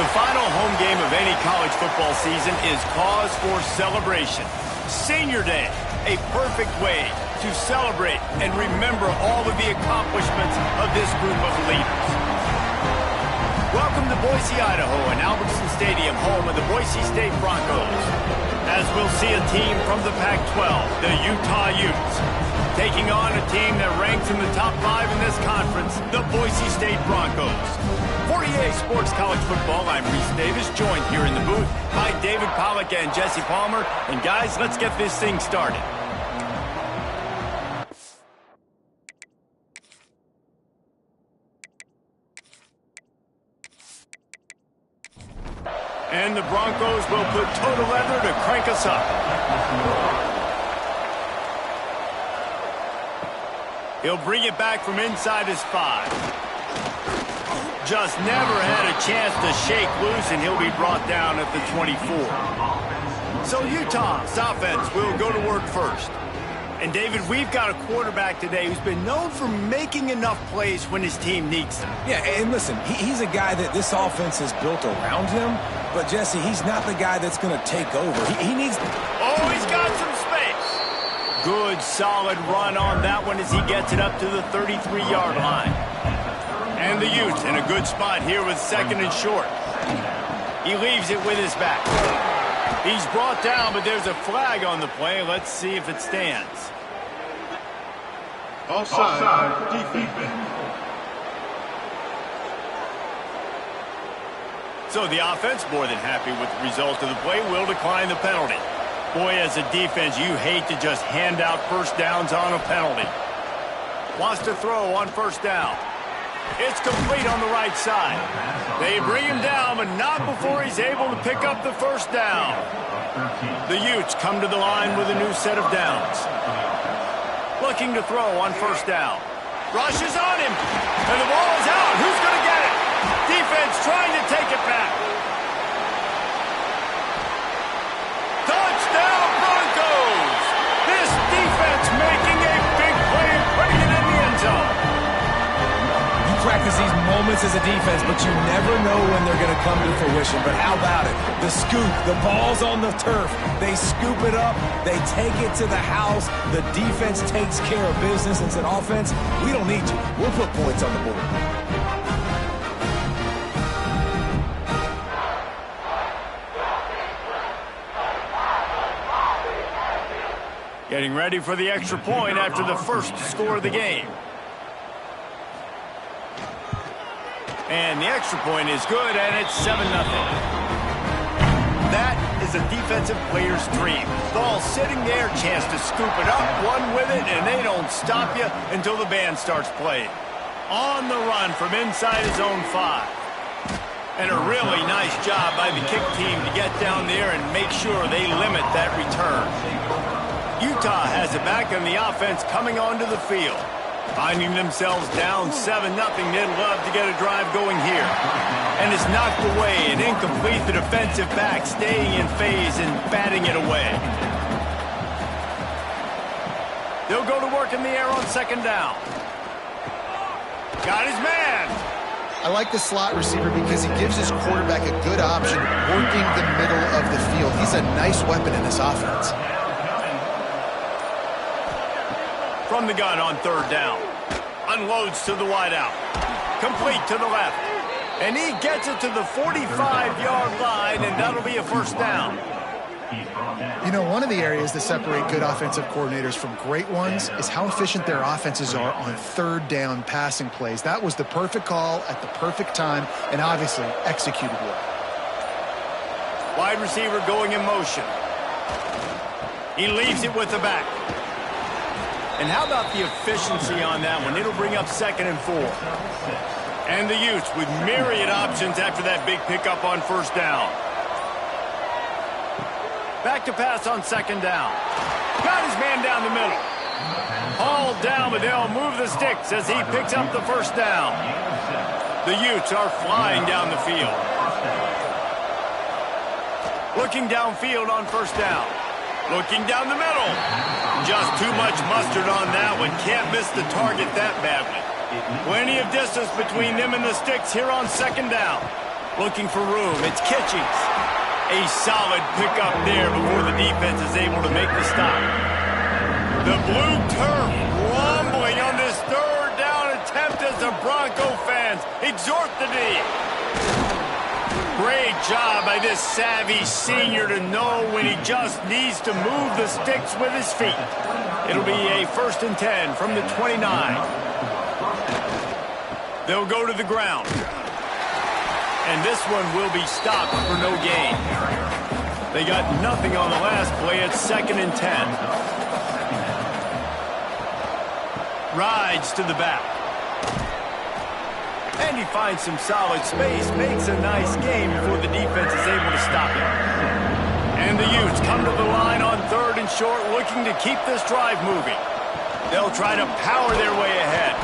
The final home game of any college football season is cause for celebration. Senior Day, a perfect way to celebrate and remember all of the accomplishments of this group of leaders. Welcome to Boise, Idaho, and Albertson Stadium, home of the Boise State Broncos. As we'll see a team from the Pac-12, the Utah Utes, taking on a team that ranks in the top 5 in this conference, the Boise State Broncos. For EA Sports College Football, I'm Reese Davis, joined here in the booth by David Pollack and Jesse Palmer. And guys, let's get this thing started. And the Broncos will put total leather to crank us up. He'll bring it back from inside his 5. Just never had a chance to shake loose, and he'll be brought down at the 24. So Utah's offense will go to work first. And David, we've got a quarterback today who's been known for making enough plays when his team needs them. Yeah, and listen, he's a guy that this offense is built around him. But, Jesse, he's not the guy that's going to take over. He needs... Oh, he's got some space. Good, solid run on that one as he gets it up to the 33-yard line. And the Utes in a good spot here with second and short. He leaves it with his back. He's brought down, but there's a flag on the play. Let's see if it stands. Offside, defense. So the offense, more than happy with the result of the play, will decline the penalty. Boy, as a defense, you hate to just hand out first downs on a penalty. Wants to throw on first down. It's complete on the right side. They bring him down, but not before he's able to pick up the first down. The Utes come to the line with a new set of downs. Looking to throw on first down. Rushes on him, and the ball is out. Who's going to get it? Defense trying to take it back. Touchdown, Broncos! This defense making a big play and putting it in the end zone. You practice these moments as a defense, but you never know when they're going to come to fruition. But how about it? The scoop, the ball's on the turf. They scoop it up. They take it to the house. The defense takes care of business and said, offense, we don't need you. We'll put points on the board. Getting ready for the extra point after the first score of the game. And the extra point is good, and it's 7-0. That is a defensive player's dream. Ball sitting there, chance to scoop it up, one with it, and they don't stop you until the band starts playing. On the run from inside his own 5. And a really nice job by the kick team to get down there and make sure they limit that return. Utah has it back on the offense coming onto the field. Finding themselves down 7-0, they'd love to get a drive going here. And it's knocked away and incomplete. The defensive back staying in phase and batting it away. They'll go to work in the air on second down. Got his man. I like the slot receiver because he gives his quarterback a good option working the middle of the field. He's a nice weapon in this offense. From the gun on third down. Unloads to the wideout. Complete to the left. And he gets it to the 45-yard line, and that'll be a first down. You know, one of the areas that separate good offensive coordinators from great ones is how efficient their offenses are on third down passing plays. That was the perfect call at the perfect time and obviously executed well. Wide receiver going in motion. He leaves it with the back. And how about the efficiency on that one? It'll bring up 2nd and 4. And the Utes with myriad options after that big pickup on first down. Back to pass on second down. Got his man down the middle. Hauled down, but they'll move the sticks as he picks up the first down. The Utes are flying down the field. Looking downfield on first down. Looking down the middle. Just too much mustard on that one. Can't miss the target that badly. Plenty of distance between them and the sticks here on second down. Looking for room. It's Kitchings. A solid pickup there before the defense is able to make the stop. The blue turf rumbling on this third down attempt as the Bronco fans exhort the knee. Great job by this savvy senior to know when he just needs to move the sticks with his feet. It'll be a 1st and 10 from the 29. They'll go to the ground. And this one will be stopped for no gain. They got nothing on the last play. It's 2nd and 10. Rides to the back. And he finds some solid space. Makes a nice game before the defense is able to stop him. And the Utes come to the line on 3rd and short, looking to keep this drive moving. They'll try to power their way ahead.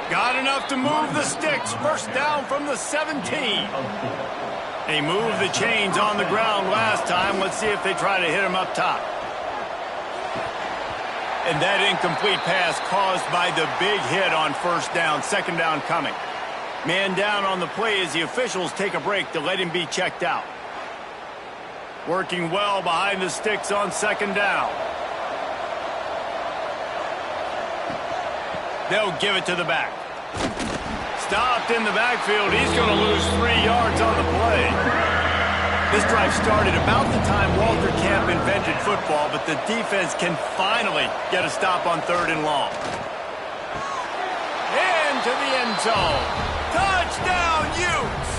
Got enough to move the sticks. 1st down from the 17. They moved the chains on the ground last time. Let's see if they try to hit him up top. And that incomplete pass caused by the big hit on 1st down. 2nd down coming. Man down on the play as the officials take a break to let him be checked out. Working well behind the sticks on 2nd down. They'll give it to the back. Stopped in the backfield. He's going to lose 3 yards on the play. This drive started about the time Walter Camp invented football, but the defense can finally get a stop on 3rd and long. Into the end zone. Touchdown, Utes!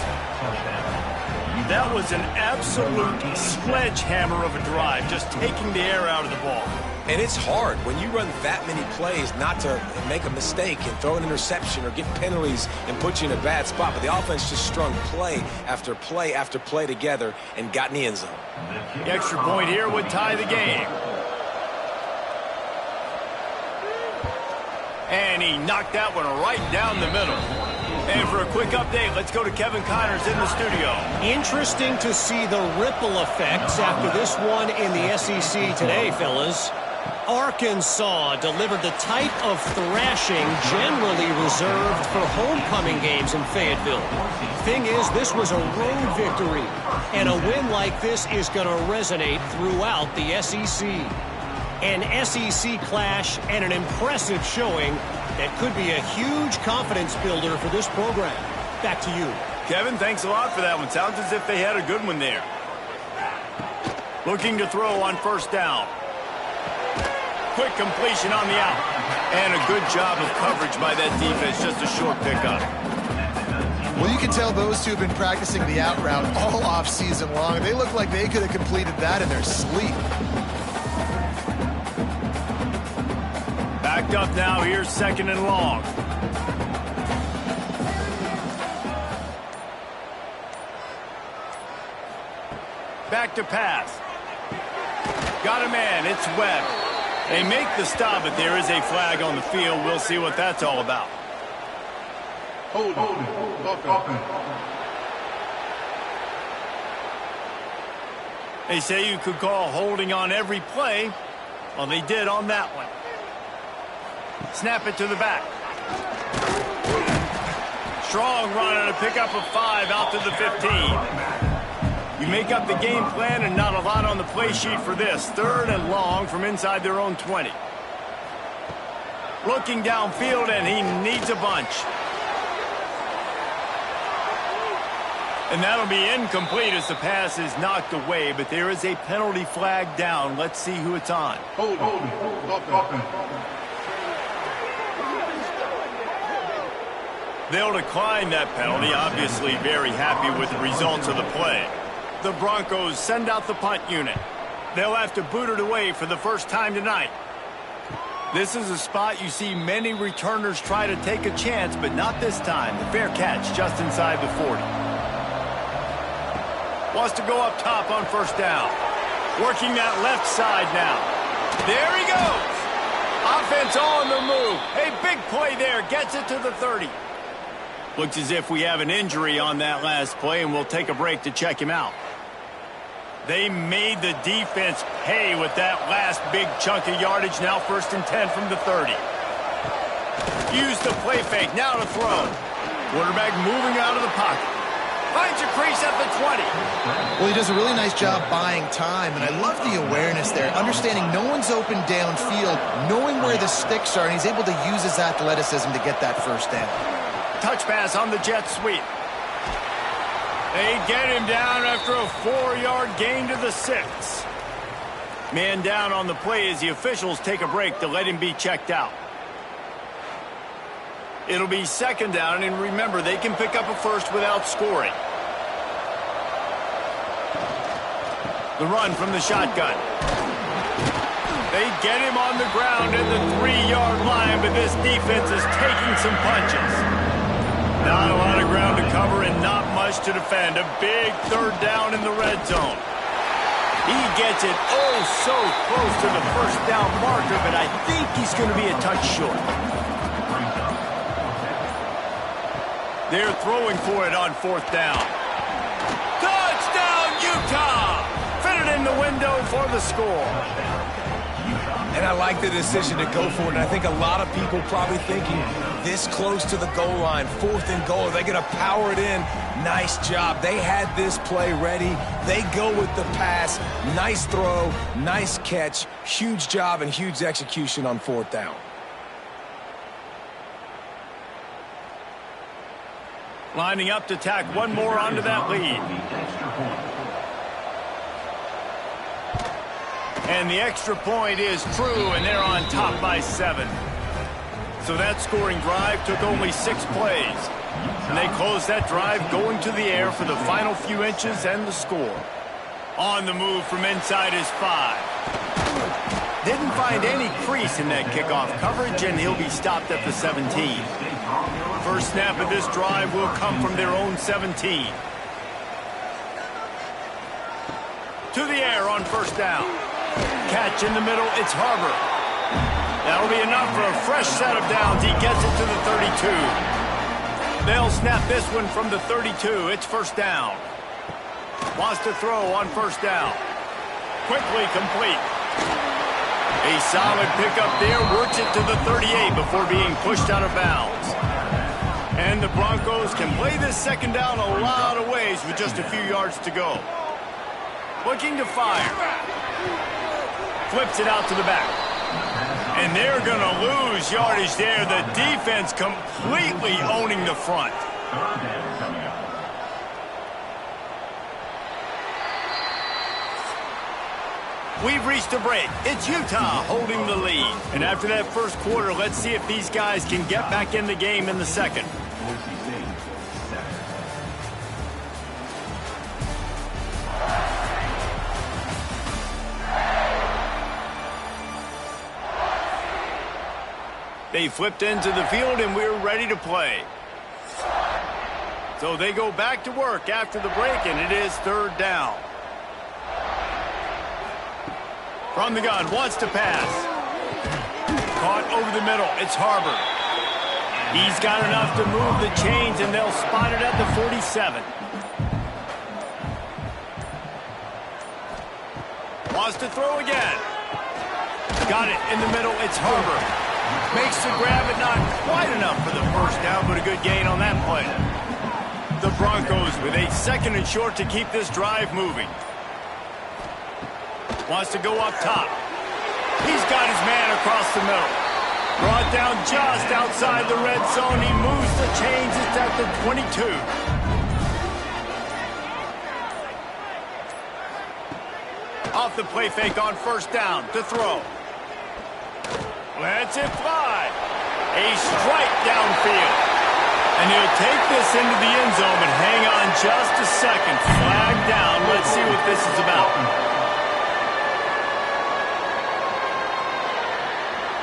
That was an absolute sledgehammer of a drive, just taking the air out of the ball. And it's hard when you run that many plays not to make a mistake and throw an interception or get penalties and put you in a bad spot. But the offense just strung play after play after play together and got in the end zone. The extra point here would tie the game. And he knocked that one right down the middle. And for a quick update, let's go to Kevin Connors in the studio. Interesting to see the ripple effects after this one in the SEC today, fellas. Arkansas delivered the type of thrashing generally reserved for homecoming games in Fayetteville. Thing is, this was a road victory, and a win like this is going to resonate throughout the SEC. An SEC clash and an impressive showing that could be a huge confidence builder for this program. Back to you. Kevin, thanks a lot for that one. Sounds as if they had a good one there. Looking to throw on 1st down. Quick completion on the out. And a good job of coverage by that defense. Just a short pickup. Well, you can tell those two have been practicing the out route all off season long. They look like they could have completed that in their sleep. Backed up now. Here's 2nd and long. Back to pass. Got a man. It's Webb. They make the stop, but there is a flag on the field. We'll see what that's all about. Hold. They say you could call holding on every play. Well, they did on that one. Snap it to the back. Strong run and a pickup of 5 out to the 15. You make up the game plan and not a lot on the play sheet for this. 3rd and long from inside their own 20. Looking downfield, and he needs a bunch. And that'll be incomplete as the pass is knocked away, but there is a penalty flag down. Let's see who it's on. Hold. They'll decline that penalty, obviously very happy with the results of the play. The Broncos send out the punt unit. They'll have to boot it away for the first time tonight. This is a spot you see many returners try to take a chance, but not this time. The fair catch just inside the 40. Wants to go up top on 1st down. Working that left side now. There he goes. Offense on the move. A big play there. Gets it to the 30. Looks as if we have an injury on that last play, and we'll take a break to check him out. They made the defense pay with that last big chunk of yardage. Now 1st and 10 from the 30. Use the play fake. Now to throw. Quarterback moving out of the pocket. Finds a crease at the 20. Well, he does a really nice job buying time, and I love the awareness there, understanding no one's open downfield, knowing where the sticks are, and he's able to use his athleticism to get that first down. Touch pass on the jet sweep. They get him down after a 4-yard gain to the 6. Man down on the play as the officials take a break to let him be checked out. It'll be second down, and remember, they can pick up a first without scoring. The run from the shotgun. They get him on the ground at the 3-yard line, but this defense is taking some punches. Not a lot of ground to cover and not much to defend. A big third down in the red zone. He gets it oh so close to the first down marker, but I think he's going to be a touch short. They're throwing for it on fourth down. Touchdown, Utah! Fit it in the window for the score. And I like the decision to go for it. And I think a lot of people probably thinking this close to the goal line, 4th and goal, are they going to power it in? Nice job. They had this play ready. They go with the pass. Nice throw, nice catch. Huge job and huge execution on 4th down. Lining up to tack one more onto that lead. And the extra point is true, and they're on top by 7. So that scoring drive took only 6 plays. And they closed that drive going to the air for the final few inches and the score. On the move from inside his 5. Didn't find any crease in that kickoff coverage, and he'll be stopped at the 17. First snap of this drive will come from their own 17. To the air on first down. Catch in the middle, it's Harbor. That'll be enough for a fresh set of downs. He gets it to the 32. They'll snap this one from the 32. It's first down. Wants to throw on first down. Quickly complete. A solid pickup there, works it to the 38 before being pushed out of bounds. And the Broncos can play this second down a lot of ways with just a few yards to go. Looking to fire. Flips it out to the back. And they're going to lose yardage there. The defense completely owning the front. We've reached a break. It's Utah holding the lead. And after that first quarter, let's see if these guys can get back in the game in the second. They flipped into the field, and we're ready to play. So they go back to work after the break, and it is third down. From the gun, wants to pass. Caught over the middle, it's Harbor. He's got enough to move the chains, and they'll spot it at the 47. Wants to throw again. Got it in the middle, it's Harbor. Makes the grab, but not quite enough for the first down, but a good gain on that play. The Broncos with a second and short to keep this drive moving. Wants to go up top. He's got his man across the middle. Brought down just outside the red zone. He moves the chains. It's at the 22. Off the play fake on first down to throw. Lets it fly. A strike downfield. And he'll take this into the end zone, but hang on just a second. Flag down. Let's see what this is about.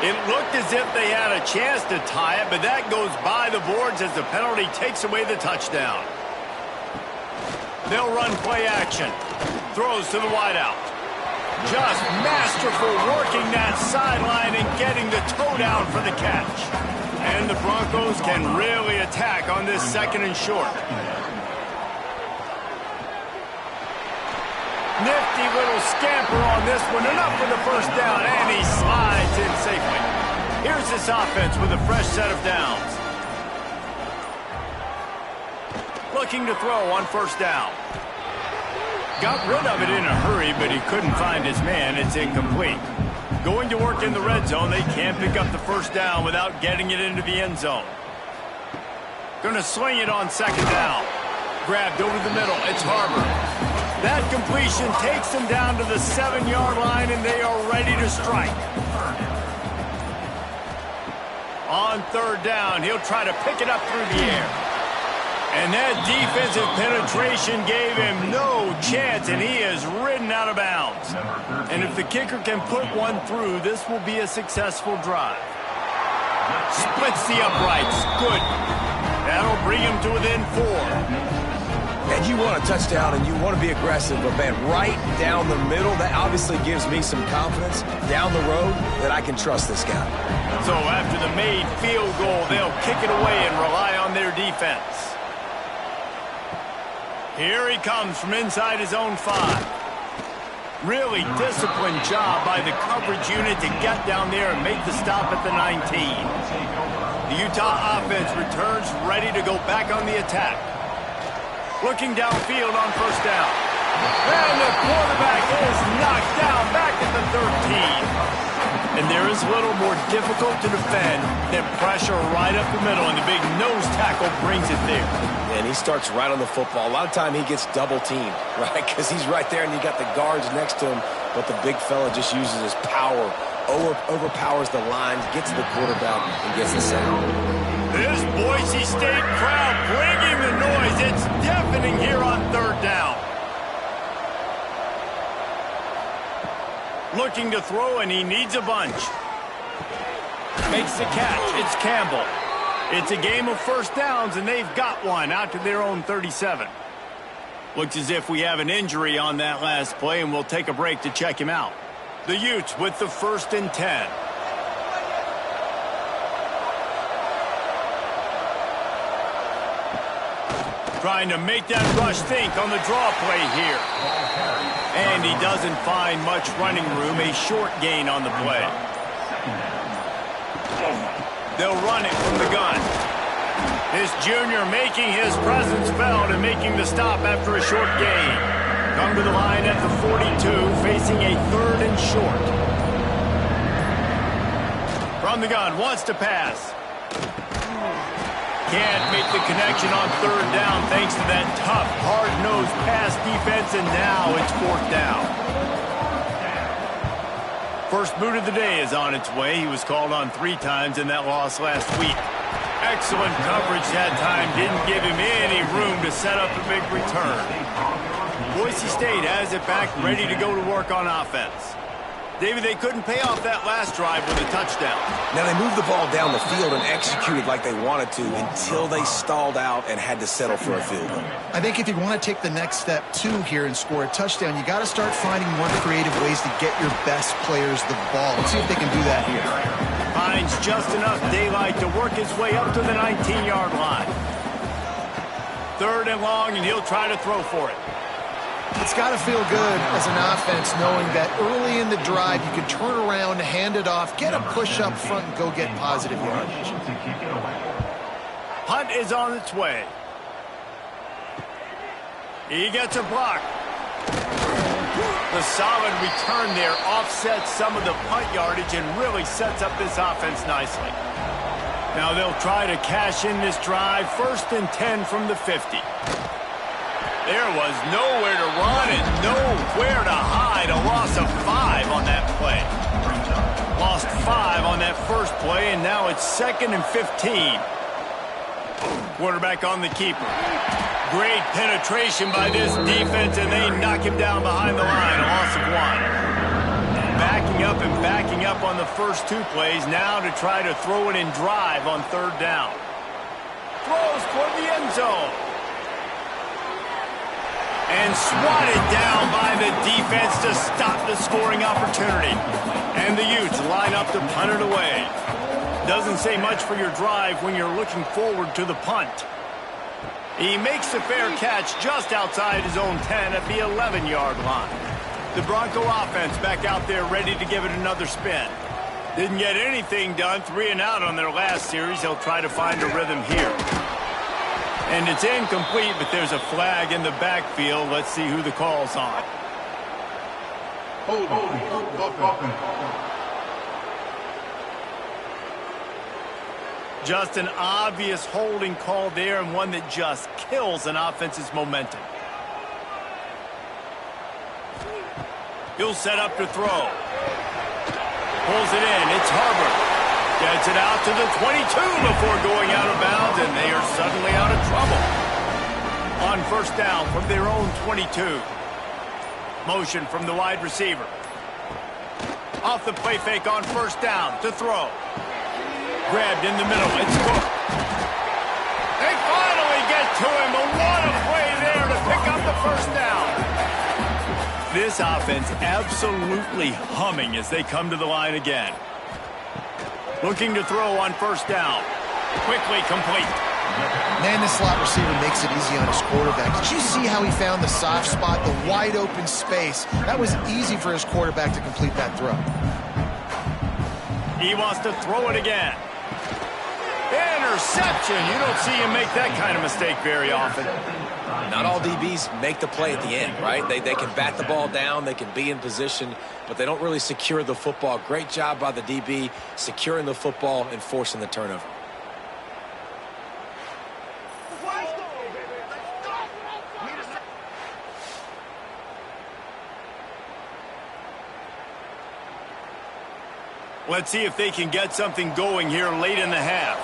It looked as if they had a chance to tie it, but that goes by the boards as the penalty takes away the touchdown. They'll run play action. Throws to the wideout. Just masterful working that sideline and getting the toe down for the catch. And the Broncos can really attack on this second and short. Nifty little scamper on this one. Enough for the first down, and he slides in safely. Here's this offense with a fresh set of downs. looking to throw on first down. Got rid of it in a hurry, but he couldn't find his man. It's incomplete. Going to work in the red zone. They can't pick up the first down without getting it into the end zone. Going to swing it on second down. Grabbed over the middle. It's Harbor. That completion takes them down to the 7-yard line, and they are ready to strike. On third down, he'll try to pick it up through the air. And that defensive penetration gave him no chance, and he is ridden out of bounds. And if the kicker can put one through, this will be a successful drive. Splits the uprights. Good. That'll bring him to within 4. And you want a touchdown and you want to be aggressive, but man, right down the middle, that obviously gives me some confidence down the road that I can trust this guy. So after the made field goal, they'll kick it away and rely on their defense. Here he comes from inside his own 5. Really disciplined job by the coverage unit to get down there and make the stop at the 19. The Utah offense returns ready to go back on the attack. Looking downfield on first down. And the quarterback is knocked down back at the 13. And there is little more difficult to defend than pressure right up the middle, and the big nose tackle brings it there. And he starts right on the football. A lot of time he gets double-teamed, right? Because he's right there, and you got the guards next to him, but the big fella just uses his power, overpowers the line, gets to the quarterback, and gets the sack. This Boise State crowd bringing the noise. It's deafening here on third down. Looking to throw, and he needs a bunch. Makes the catch. It's Campbell. It's a game of first downs, and they've got one out to their own 37. Looks as if we have an injury on that last play, and we'll take a break to check him out. The Utes with the 1st and 10. Trying to make that rush think on the draw play here. And he doesn't find much running room. A short gain on the play. They'll run it from the gun. This junior making his presence felt and making the stop after a short gain. Come to the line at the 42, facing a 3rd and short. From the gun, wants to pass. Can't make the connection on third down thanks to that tough, hard-nosed pass defense, and now it's 4th down. First boot of the day is on its way. He was called on 3 times in that loss last week. Excellent coverage that time. Didn't give him any room to set up a big return. Boise State has it back, ready to go to work on offense. David, they couldn't pay off that last drive with a touchdown. Now, they moved the ball down the field and executed like they wanted to until they stalled out and had to settle for a field goal. I think if you want to take the next step, too, here and score a touchdown, you got to start finding more creative ways to get your best players the ball. Let's see if they can do that here. Finds just enough daylight to work his way up to the 19-yard line. 3rd and long, and he'll try to throw for it. It's got to feel good as an offense knowing that early in the drive you can turn around, hand it off, get a push up front, and go get positive yardage. Punt is on its way. He gets a block. The solid return there offsets some of the punt yardage and really sets up this offense nicely. Now they'll try to cash in this drive. 1st and 10 from the 50. There was nowhere to run and nowhere to hide. A loss of 5 on that play. Lost 5 on that first play, and now it's 2nd and 15. Quarterback on the keeper. Great penetration by this defense, and they knock him down behind the line. A loss of 1. Backing up on the first 2 plays, now to try to throw it in drive on 3rd down. Throws toward the end zone. And swatted down by the defense to stop the scoring opportunity. And the Utes line up to punt it away. Doesn't say much for your drive when you're looking forward to the punt. He makes the fair catch just outside his own 10 at the 11-yard line. The Bronco offense back out there ready to give it another spin. Didn't get anything done, 3 and out on their last series. They'll try to find a rhythm here. And it's incomplete, but there's a flag in the backfield. Let's see who the call's on. Just an obvious holding call there, and one that just kills an offense's momentum. He'll set up to throw. Pulls it in. It's Hubbard. Gets it out to the 22 before going out of bounds, and they are suddenly out of trouble. On first down from their own 22. Motion from the wide receiver. Off the play fake on first down to throw. Grabbed in the middle. It's Cook. They finally get to him. But what a play there to pick up the first down. This offense absolutely humming as they come to the line again. Looking to throw on first down. Quickly complete. Man, this slot receiver makes it easy on his quarterback. Did you see how he found the soft spot, the wide open space? That was easy for his quarterback to complete that throw. He wants to throw it again. Interception. You don't see him make that kind of mistake very often. Not all DBs make the play at the end, right? They can bat the ball down, they can be in position, but they don't really secure the football. Great job by the DB securing the football and forcing the turnover. Let's see if they can get something going here late in the half.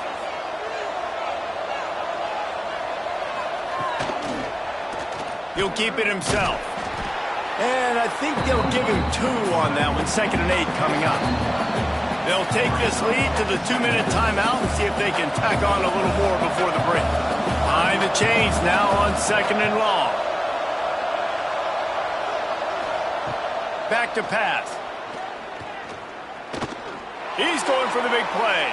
He'll keep it himself. And I think they'll give him 2 on that one. 2nd and 8 coming up. They'll take this lead to the 2-minute timeout and see if they can tack on a little more before the break. Behind the chains now on 2nd and long. Back to pass. He's going for the big play.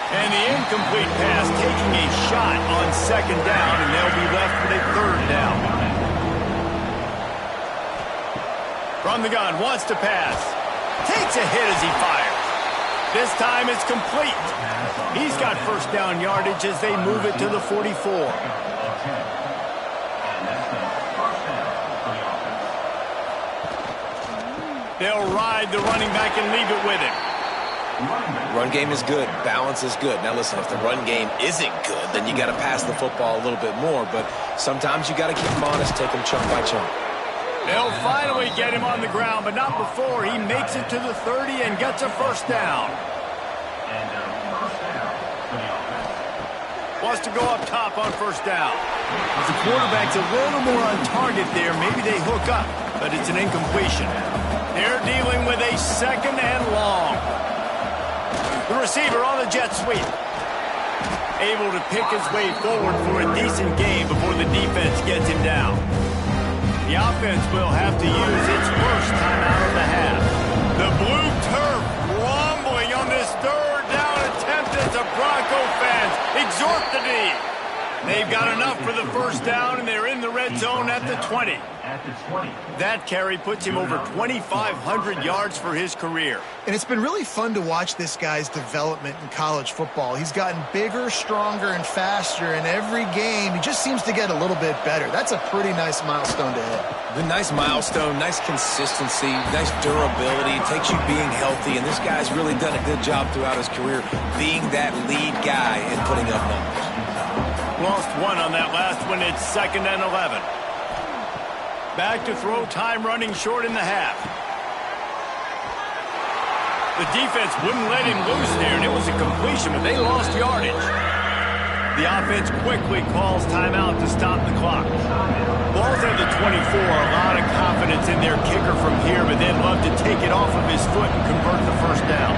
And the incomplete pass taking a shot on 2nd down, and they'll be left with a 3rd down. From the gun, wants to pass. Takes a hit as he fires. This time it's complete. He's got first down yardage as they move it to the 44. They'll ride the running back and leave it with him. Run game is good. Balance is good. Now, listen, if the run game isn't good, then you got to pass the football a little bit more. But sometimes you got to keep him honest, take him chunk by chunk. They'll finally get him on the ground, but not before he makes it to the 30 and gets a first down. Wants to go up top on first down. If the quarterback's a little more on target there, maybe they hook up, but it's an incompletion. They're dealing with a 2nd and long. The receiver on the jet sweep. Able to pick his way forward for a decent gain before the defense gets him down. The offense will have to use its first timeout of the half. The blue turf rumbling on this 3rd down attempt as the Bronco fans exhort the D. They've got enough for the first down, and they're in the red zone at the 20. That carry puts him over 2,500 yards for his career. And it's been really fun to watch this guy's development in college football. He's gotten bigger, stronger, and faster in every game. He just seems to get a little bit better. That's a pretty nice milestone to hit. The nice milestone, nice consistency, nice durability. It takes you being healthy, and this guy's really done a good job throughout his career being that lead guy and putting up numbers. Lost 1 on that last one. It's 2nd and 11. Back to throw, time running short in the half. The defense wouldn't let him loose there, and it was a completion, but they lost yardage. The offense quickly calls timeout to stop the clock. Ball's at the 24. A lot of confidence in their kicker from here, but they'd love to take it off of his foot and convert the first down.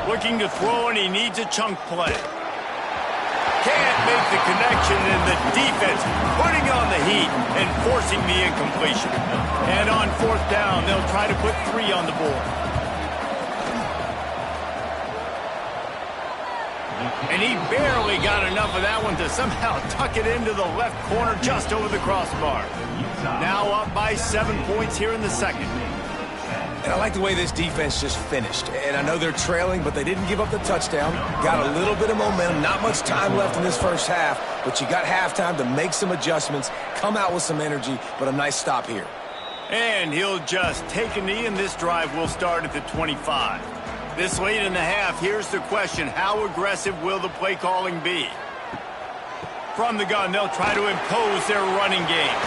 Looking to throw, and he needs a chunk play. Can't make the connection, and the defense putting on the heat and forcing the incompletion. And on 4th down, they'll try to put 3 on the board. And he barely got enough of that one to somehow tuck it into the left corner just over the crossbar. Now up by 7 points here in the 2nd. And I like the way this defense just finished. And I know they're trailing, but they didn't give up the touchdown. Got a little bit of momentum. Not much time left in this first half, but you got halftime to make some adjustments, come out with some energy, but a nice stop here. And he'll just take a knee, and this drive will start at the 25. This late in the half, here's the question: how aggressive will the play calling be? From the gun, they'll try to impose their running game.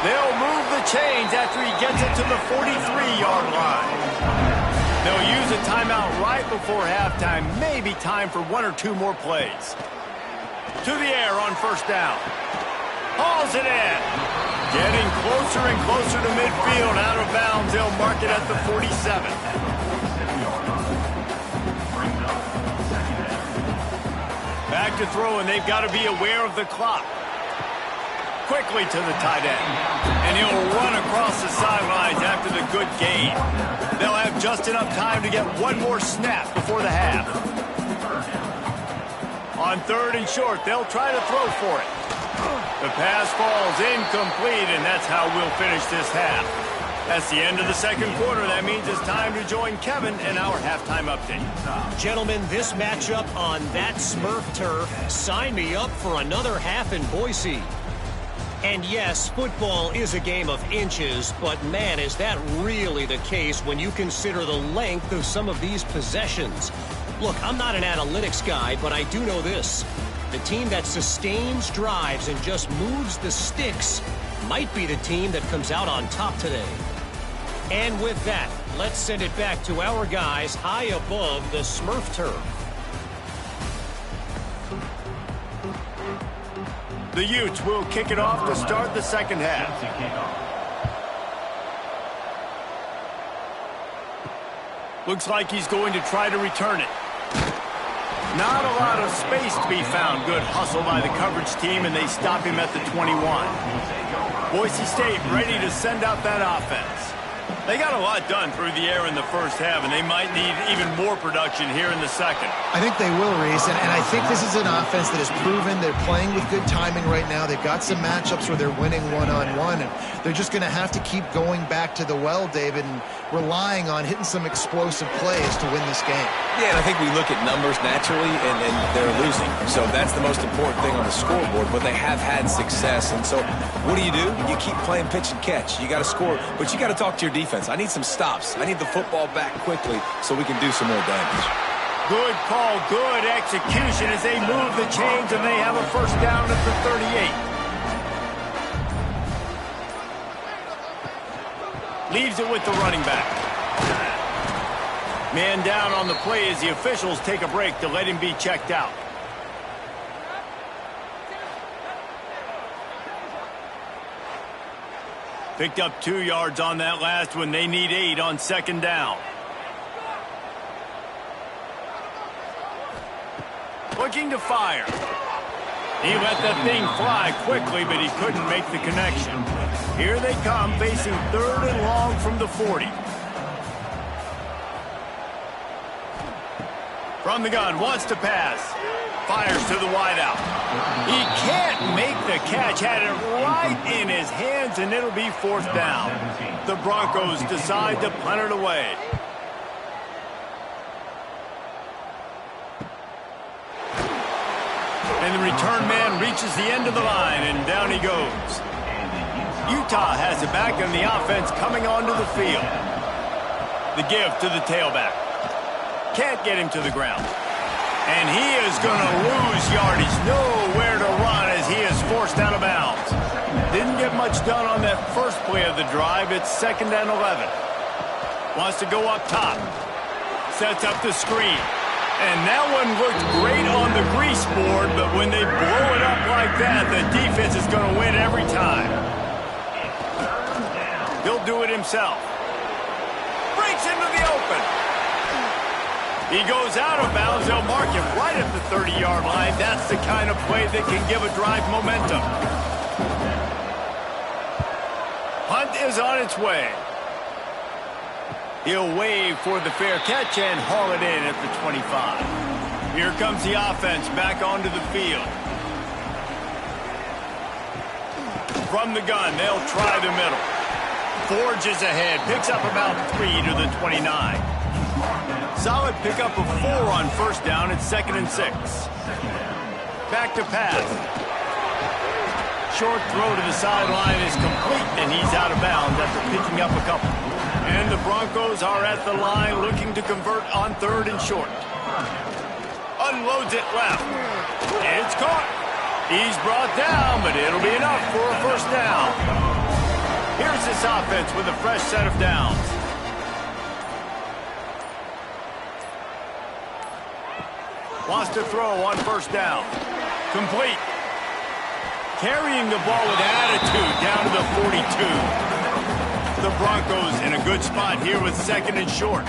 They'll move the chains after he gets it to the 43-yard line. They'll use a timeout right before halftime. Maybe time for one or two more plays. To the air on first down. Hauls it in. Getting closer and closer to midfield. Out of bounds. They'll mark it at the 47. Back to throw, and they've got to be aware of the clock. Quickly to the tight end. And he'll run across the sidelines after the good gain. They'll have just enough time to get one more snap before the half. On third and short, they'll try to throw for it. The pass falls incomplete, and that's how we'll finish this half. That's the end of the second quarter. That means it's time to join Kevin in our halftime update. Gentlemen, this matchup on that Smurf turf, sign me up for another half in Boise. And yes, football is a game of inches, but man, is that really the case when you consider the length of some of these possessions. Look, I'm not an analytics guy, but I do know this. The team that sustains drives and just moves the sticks might be the team that comes out on top today. And with that, let's send it back to our guys high above the Smurf turf. The Utes will kick it off to start the second half. Looks like he's going to try to return it. Not a lot of space to be found. Good hustle by the coverage team, and they stop him at the 21. Boise State ready to send out that offense. They got a lot done through the air in the first half, and they might need even more production here in the second. I think they will, Reese, and I think this is an offense that has proven they're playing with good timing right now. They've got some matchups where they're winning one-on-one, and they're just going to have to keep going back to the well, David, and relying on hitting some explosive plays to win this game. Yeah, and I think we look at numbers naturally, and they're losing. So that's the most important thing on the scoreboard, but they have had success. And so what do? You keep playing pitch and catch. You got to score, but you got to talk to your defense. I need some stops. I need the football back quickly so we can do some more damage. Good call, good execution as they move the chains, and they have a first down at the 38. Leaves it with the running back. Man down on the play as the officials take a break to let him be checked out. Picked up 2 yards on that last one. They need 8 on second down. Looking to fire. He let that thing fly quickly, but he couldn't make the connection. Here they come, facing third and long from the 40. From the gun, wants to pass. Fires to the wideout. He can't make the catch. Had it right in his hands, and it'll be fourth down. The Broncos decide to punt it away. And the return man reaches the end of the line, and down he goes. Utah has it back, and the offense coming onto the field. The give to the tailback. Can't get him to the ground. And he is going to lose yardage. Nowhere to run as he is forced out of bounds. Didn't get much done on that first play of the drive. It's 2nd and 11. Wants to go up top. Sets up the screen. And that one looked great on the grease board, but when they blow it up like that, the defense is going to win every time. He'll do it himself. Breaks into the open. He goes out of bounds. They'll mark him right at the 30-yard line. That's the kind of play that can give a drive momentum. Hunt is on its way. He'll wave for the fair catch and haul it in at the 25. Here comes the offense back onto the field. From the gun, they'll try the middle. forges ahead. Picks up about 3 to the 29. Solid pickup of 4 on first down. It's 2nd and 6. Back to pass. Short throw to the sideline is complete, and he's out of bounds after picking up a couple. And the Broncos are at the line looking to convert on 3rd and short. Unloads it left. It's caught. He's brought down, but it'll be enough for a first down. Here's this offense with a fresh set of downs. Wants to throw on first down. Complete. Carrying the ball with attitude down to the 42. The Broncos in a good spot here with 2nd and short.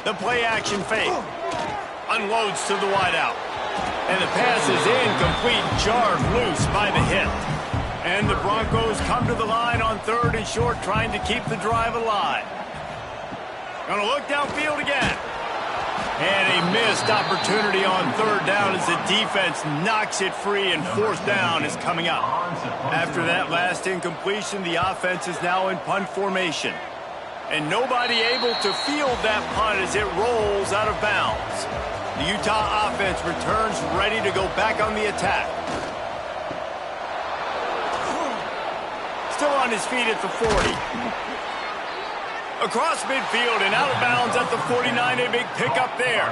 The play action fake. Unloads to the wideout. And the pass is incomplete, jarred loose by the hit. And the Broncos come to the line on 3rd and short, trying to keep the drive alive. Gonna look downfield again. And a missed opportunity on 3rd down as the defense knocks it free, and 4th down is coming up. After that last incompletion, the offense is now in punt formation. And nobody able to field that punt as it rolls out of bounds. The Utah offense returns ready to go back on the attack. Still on his feet at the 40. Across midfield and out of bounds at the 49. A big pickup there.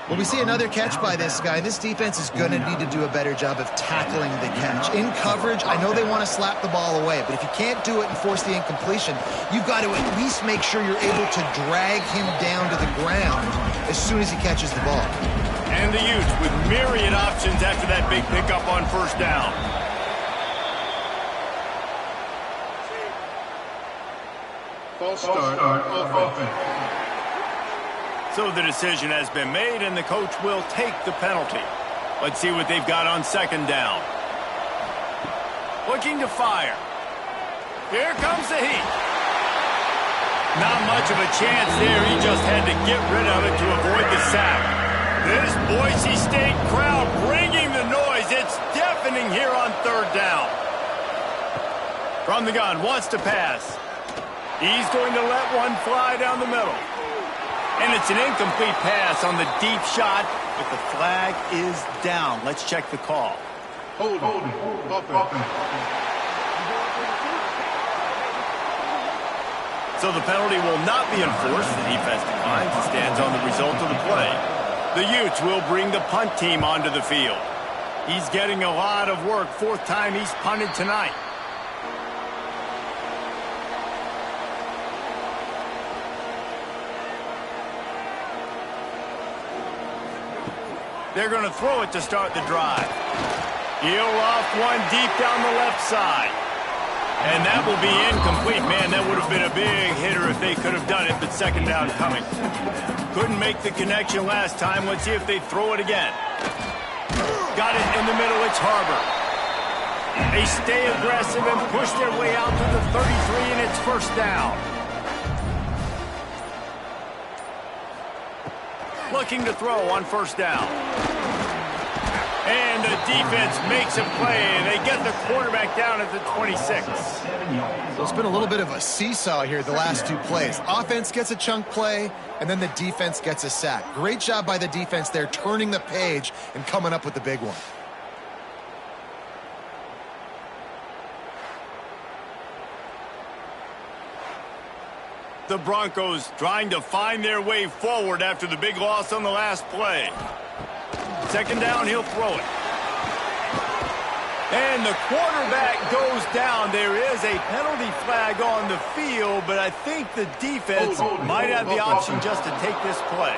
Well, we see another catch by this guy. This defense is going to need to do a better job of tackling the catch. In coverage, I know they want to slap the ball away, but if you can't do it and force the incompletion, you've got to at least make sure you're able to drag him down to the ground as soon as he catches the ball. And the Utes with myriad options after that big pickup on first down. False start off offense. So the decision has been made, and the coach will take the penalty. Let's see what they've got on 2nd down. Looking to fire. Here comes the heat. Not much of a chance there. He just had to get rid of it to avoid the sack. This Boise State crowd bringing the noise. It's deafening here on 3rd down. From the gun, wants to pass. He's going to let one fly down the middle. And it's an incomplete pass on the deep shot, but the flag is down. Let's check the call. Hold. So the penalty will not be enforced. The defense declines and stands on the result of the play. The Utes will bring the punt team onto the field. He's getting a lot of work. 4th time he's punted tonight. They're going to throw it to start the drive. He'll loft one deep down the left side. And that will be incomplete. Man, that would have been a big hitter if they could have done it, but 2nd down coming. Couldn't make the connection last time. Let's see if they throw it again. Got it in the middle. It's Harbor. They stay aggressive and push their way out to the 33, and it's 1st down. Looking to throw on 1st down. And the defense makes a play. They get the quarterback down at the 26. So it's been a little bit of a seesaw here the last 2 plays. Offense gets a chunk play, and then the defense gets a sack. Great job by the defense there, turning the page and coming up with the big one. The Broncos trying to find their way forward after the big loss on the last play. 2nd down, he'll throw it. And the quarterback goes down. There is a penalty flag on the field, but I think the defense might have the option just to take this play.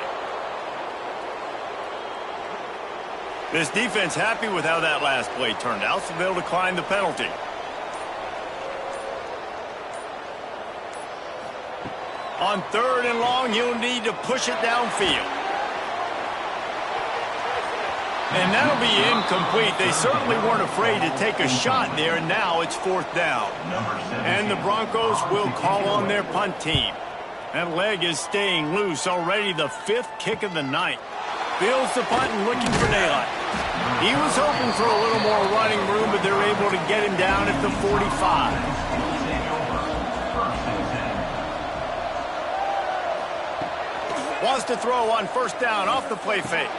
This defense happy with how that last play turned out, so they'll decline the penalty. On 3rd and long, he'll need to push it downfield. And that'll be incomplete. They certainly weren't afraid to take a shot there, and now it's 4th down. And the Broncos will call on their punt team. That leg is staying loose already, the 5th kick of the night. Fields the punt and looking for daylight. He was hoping for a little more running room, but they're able to get him down at the 45. Wants to throw on first down off the play fake.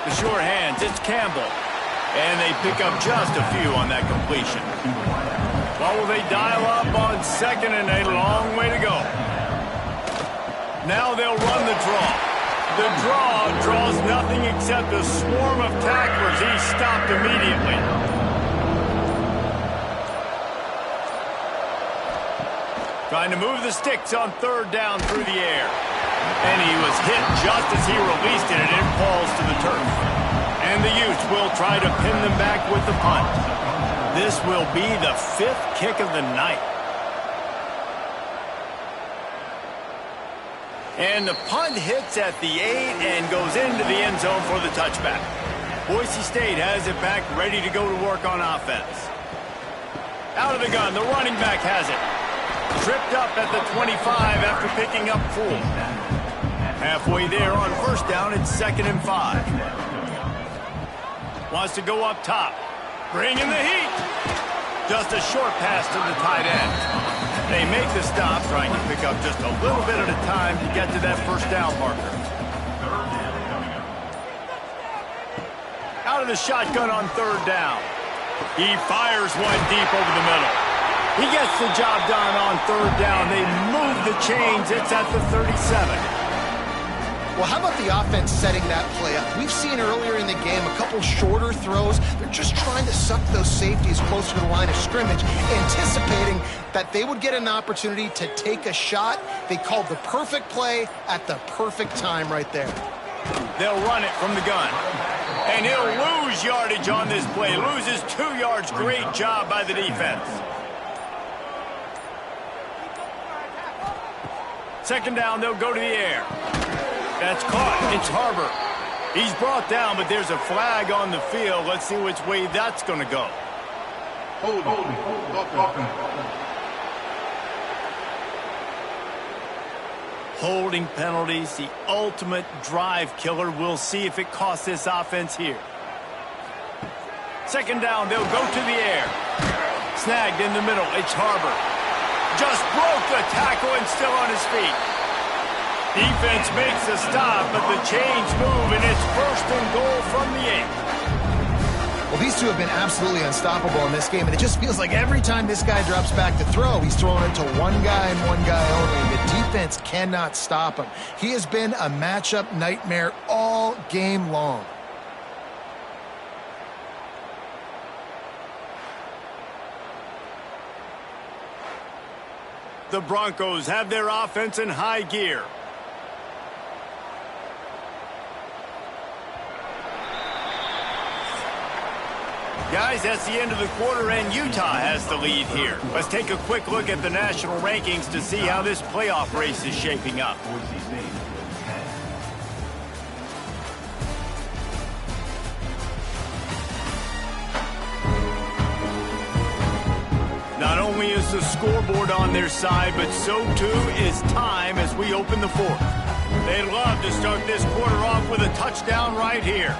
The sure hands, it's Campbell. And they pick up just a few on that completion. Well, will they dial up on second and a long way to go? Now they'll run the draw. The draw draws nothing except a swarm of tacklers. He's stopped immediately. Trying to move the sticks on third down through the air. And he was hit just as he released it, and it falls to the turf. And the Utes will try to pin them back with the punt. This will be the 5th kick of the night. And the punt hits at the 8 and goes into the end zone for the touchback. Boise State has it back, ready to go to work on offense. Out of the gun, the running back has it. Tripped up at the 25 after picking up 4. Halfway there on first down, it's 2nd and 5. Wants to go up top. Bring in the heat. Just a short pass to the tight end. They make the stop, trying to pick up just a little bit at a time to get to that first down marker. Out of the shotgun on third down. He fires one deep over the middle. He gets the job done on third down. They move the chains. It's at the 37. Well, how about the offense setting that play up? We've seen earlier in the game a couple shorter throws. They're just trying to suck those safeties closer to the line of scrimmage, anticipating that they would get an opportunity to take a shot. They called the perfect play at the perfect time right there. They'll run it from the gun. And he'll lose yardage on this play. Loses 2 yards. Great job by the defense. Second down, they'll go to the air. That's caught. It's Harbor. He's brought down, but there's a flag on the field. Let's see which way that's going to go. Holding penalties, the ultimate drive killer. We'll see if it costs this offense here. Second down, they'll go to the air. Snagged in the middle. It's Harbor. Just broke the tackle and still on his feet. Defense makes a stop, but the chains move, and it's 1st and goal from the 8. Well, these two have been absolutely unstoppable in this game, and it just feels like every time this guy drops back to throw, he's throwing it to one guy and one guy only. The defense cannot stop him. He has been a matchup nightmare all game long. The Broncos have their offense in high gear. Guys, that's the end of the quarter, and Utah has the lead here. Let's take a quick look at the national rankings to see how this playoff race is shaping up. Not only is the scoreboard on their side, but so too is time as we open the 4th. They'd love to start this quarter off with a touchdown right here.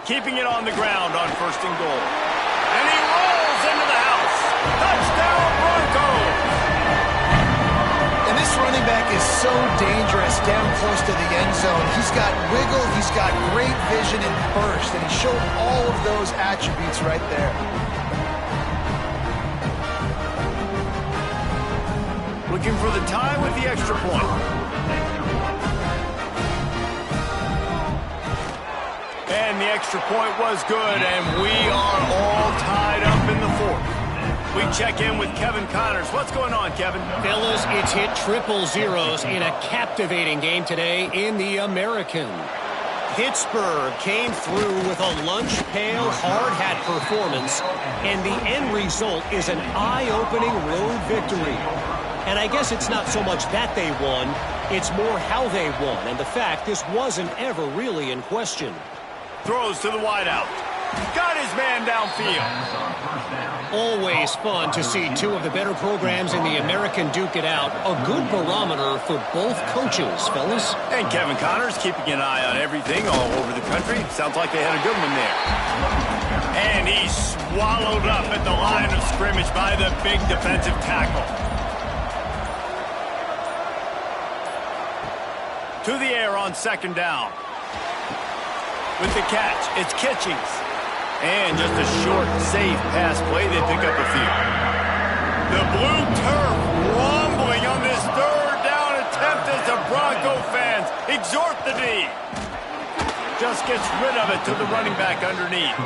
Keeping it on the ground on 1st and goal. And he rolls into the house. Touchdown, Broncos! And this running back is so dangerous down close to the end zone. He's got wiggle, he's got great vision and burst, and he showed all of those attributes right there. Looking for the tie with the extra point. And the extra point was good, and we are all tied up in the 4th. We check in with Kevin Connors. What's going on, Kevin? Fellas, it's hit triple zeros in a captivating game today in the American. Pittsburgh came through with a lunch pail, hard hat performance, and the end result is an eye-opening road victory. And I guess it's not so much that they won, it's more how they won, and the fact this wasn't ever really in question. Throws to the wideout. Got his man downfield. Always fun to see two of the better programs in the American duke it out. A good barometer for both coaches, fellas. And Kevin Connors keeping an eye on everything all over the country. Sounds like they had a good one there. And he's swallowed up at the line of scrimmage by the big defensive tackle. To the air on second down. With the catch, it's Kitchings. And just a short, safe pass play, they pick up a few. The blue turf rumbling on this third down attempt as the Bronco fans exhort the D. Just gets rid of it to the running back underneath.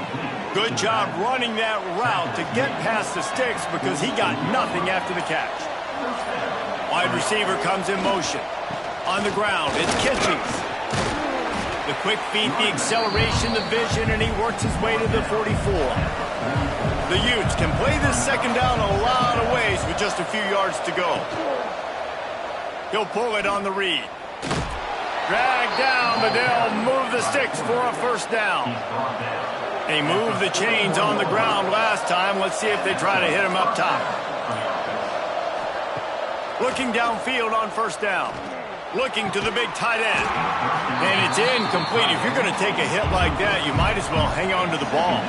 Good job running that route to get past the sticks because he got nothing after the catch. Wide receiver comes in motion. On the ground, it's Kitchings. The quick feet, the acceleration, the vision, and he works his way to the 44. The Utes can play this second down a lot of ways with just a few yards to go. He'll pull it on the read. Drag down, but they'll move the sticks for a first down. They moved the chains on the ground last time. Let's see if they try to hit him up top. Looking downfield on first down. Looking to the big tight end. And it's incomplete. If you're going to take a hit like that, you might as well hang on to the ball.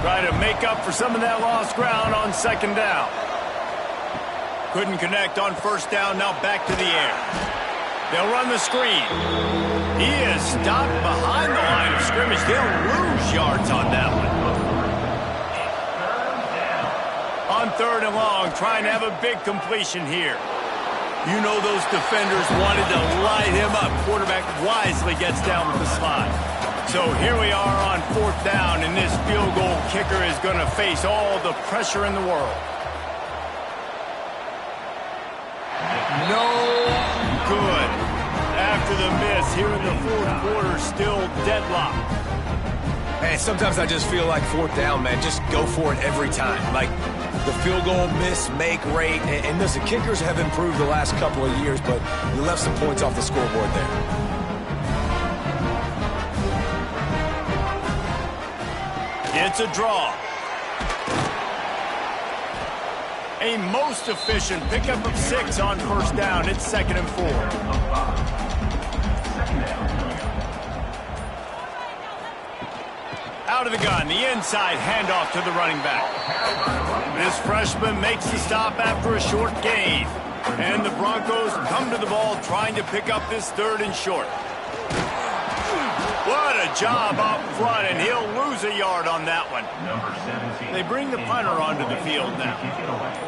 Try to make up for some of that lost ground on second down. Couldn't connect on first down. Now back to the air. They'll run the screen. He is stopped behind the line of scrimmage. They'll lose yards on that one. On third and long, trying to have a big completion here. You know those defenders wanted to light him up. Quarterback wisely gets down with the slide. So here we are on fourth down, and this field goal kicker is going to face all the pressure in the world. No good. After the miss here in the fourth quarter, still deadlocked. Hey, sometimes I just feel like fourth down, man. Just go for it every time. Like the field goal miss, make rate. And listen, kickers have improved the last couple of years, but you left some points off the scoreboard there. It's a draw. A most efficient pickup of 6 on first down. It's 2nd and 4. Out of the gun, the inside handoff to the running back. This freshman makes the stop after a short gain. And the Broncos come to the ball trying to pick up this 3rd and short. What a job up front, and he'll lose a yard on that one. They bring the punter onto the field now.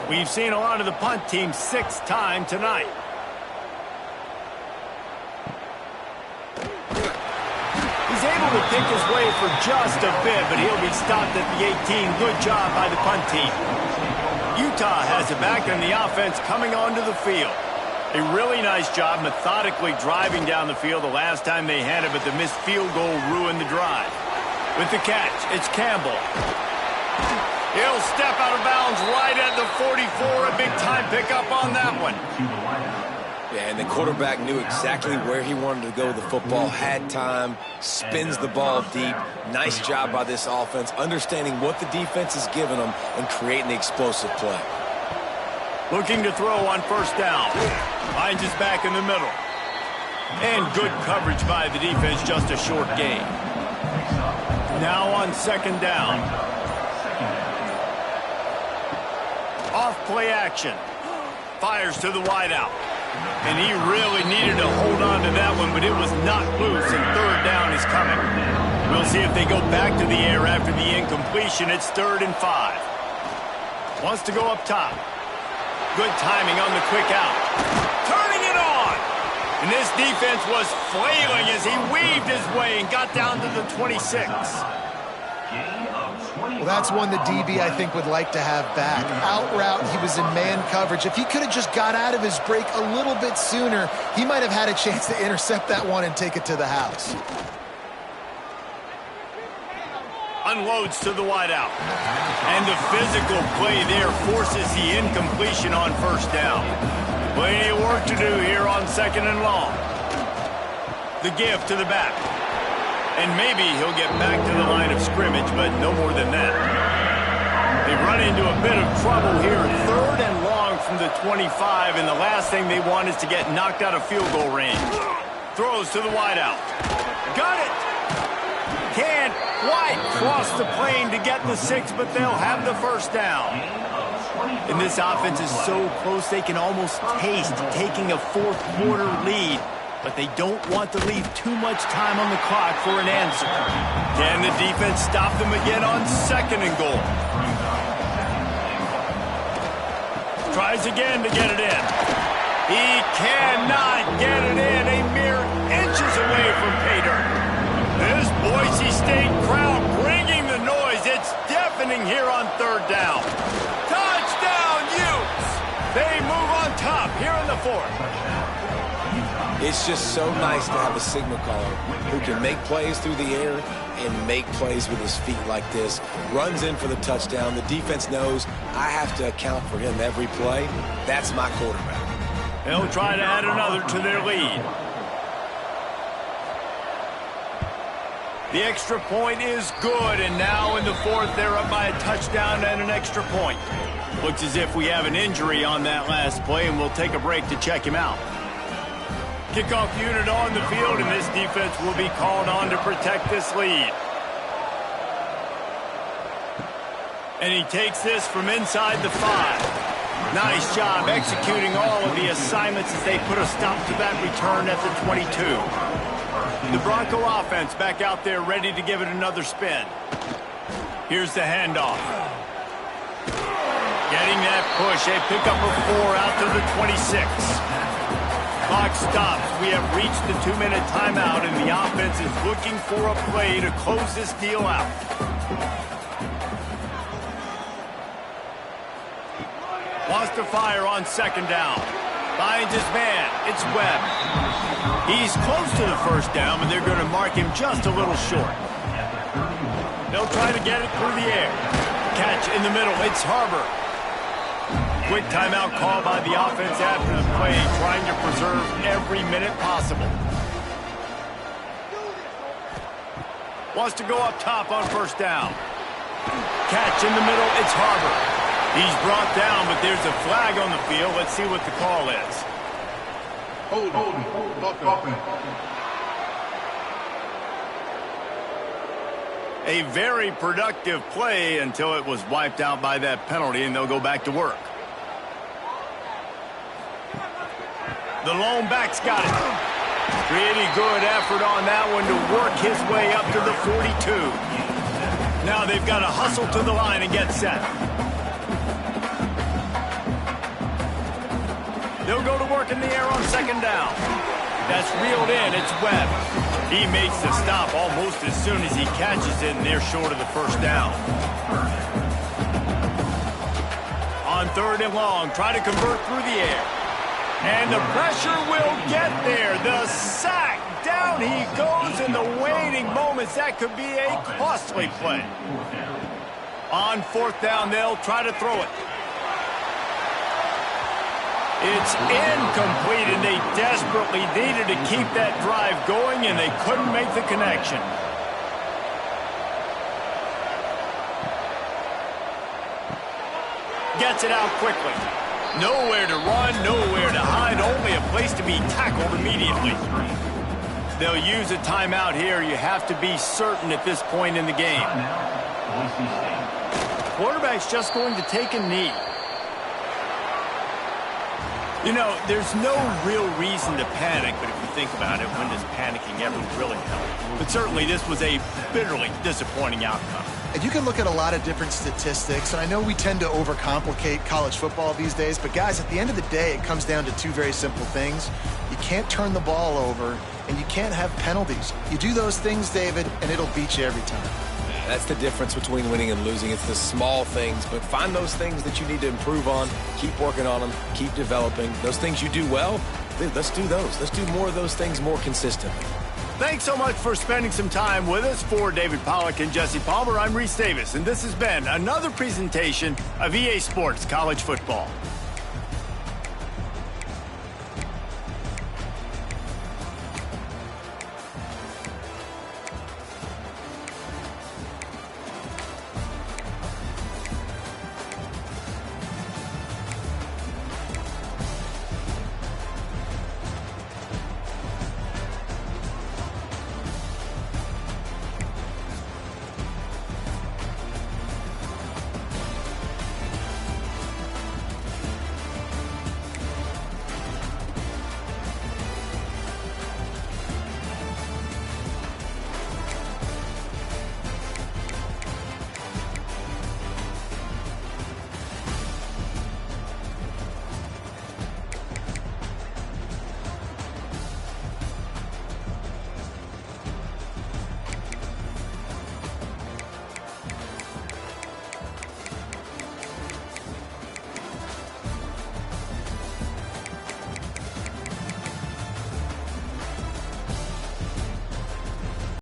We've seen a lot of the punt team 6th time tonight. He's able to pick his way for just a bit, but he'll be stopped at the 18. Good job by the punt team. Utah has it back, and the offense coming onto the field. A really nice job methodically driving down the field the last time they had it, but the missed field goal ruined the drive. With the catch, it's Campbell. He'll step out of bounds right at the 44. A big-time pickup on that one. Yeah, and the quarterback knew exactly where he wanted to go with the football, had time, spins the ball deep. Nice job by this offense, understanding what the defense is giving them and creating the explosive play. Looking to throw on first down. Finds his back in the middle. And good coverage by the defense, just a short gain. Now on 2nd down. Off play action. Fires to the wideout. And he really needed to hold on to that one, but it was not loose, and 3rd down is coming. We'll see if they go back to the air after the incompletion. It's 3rd and 5. Wants to go up top. Good timing on the quick out. Turning it on! And this defense was flailing as he weaved his way and got down to the 26. Well, that's one the DB, I think, would like to have back. Out route, he was in man coverage. If he could have just got out of his break a little bit sooner, he might have had a chance to intercept that one and take it to the house. Unloads to the wideout. And the physical play there forces the incompletion on first down. Plenty of work to do here on 2nd and long. The give to the back. And maybe he'll get back to the line of scrimmage, but no more than that. They run into a bit of trouble here. 3rd and long from the 25, and the last thing they want is to get knocked out of field goal range. Throws to the wideout. Got it! Can't quite cross the plane to get the 6, but they'll have the first down. And this offense is so close they can almost taste taking a 4th quarter lead. But they don't want to leave too much time on the clock for an answer. Can the defense stop them again on 2nd and goal? Tries again to get it in. He cannot get it in. A mere inches away from pay dirt. This Boise State crowd bringing the noise. It's deafening here on 3rd down. Touchdown, Utes! They move on top here in the 4th. It's just so nice to have a signal caller who can make plays through the air and make plays with his feet like this. Runs in for the touchdown. The defense knows I have to account for him every play. That's my quarterback. They'll try to add another to their lead. The extra point is good, and now in the 4th, they're up by a touchdown and an extra point. Looks as if we have an injury on that last play, and we'll take a break to check him out. Kickoff unit on the field, and this defense will be called on to protect this lead. And he takes this from inside the 5. Nice job executing all of the assignments as they put a stop to that return at the 22. The Bronco offense back out there ready to give it another spin. Here's the handoff. Getting that push, a pickup of 4 out to the 26. Clock stops. We have reached the 2-minute timeout, and the offense is looking for a play to close this deal out. Wants to fire on 2nd down. Finds his man. It's Webb. He's close to the first down, but they're going to mark him just a little short. They'll try to get it through the air. Catch in the middle. It's Harbor. Quick timeout call by the offense after the play, trying to preserve every minute possible. Wants to go up top on 1st down. Catch in the middle, it's Harbor. He's brought down, but there's a flag on the field. Let's see what the call is. Hold. A very productive play until it was wiped out by that penalty, and they'll go back to work. The lone back's got it. Pretty good effort on that one to work his way up to the 42. Now they've got to hustle to the line and get set. They'll go to work in the air on 2nd down. That's reeled in. It's Webb. He makes the stop almost as soon as he catches it, and they're short of the first down. On 3rd and long, try to convert through the air. And the pressure will get there. The sack. Down he goes in the waning moments. That could be a costly play. On 4th down, they'll try to throw it. It's incomplete, and they desperately needed to keep that drive going, and they couldn't make the connection. Gets it out quickly. Nowhere to run, nowhere to hide, only a place to be tackled immediately. They'll use a timeout here. You have to be certain at this point in the game. Quarterback's just going to take a knee. You know, there's no real reason to panic, but if you think about it, when does panicking ever really help? But certainly this was a bitterly disappointing outcome. And you can look at a lot of different statistics, and I know we tend to overcomplicate college football these days, but guys, at the end of the day, it comes down to 2 very simple things. You can't turn the ball over, and you can't have penalties. You do those things, David, and it'll beat you every time. That's the difference between winning and losing. It's the small things, but find those things that you need to improve on. Keep working on them. Keep developing. Those things you do well, let's do those. Let's do more of those things more consistently. Thanks so much for spending some time with us. For David Pollack and Jesse Palmer, I'm Reese Davis, and this has been another presentation of EA Sports College Football.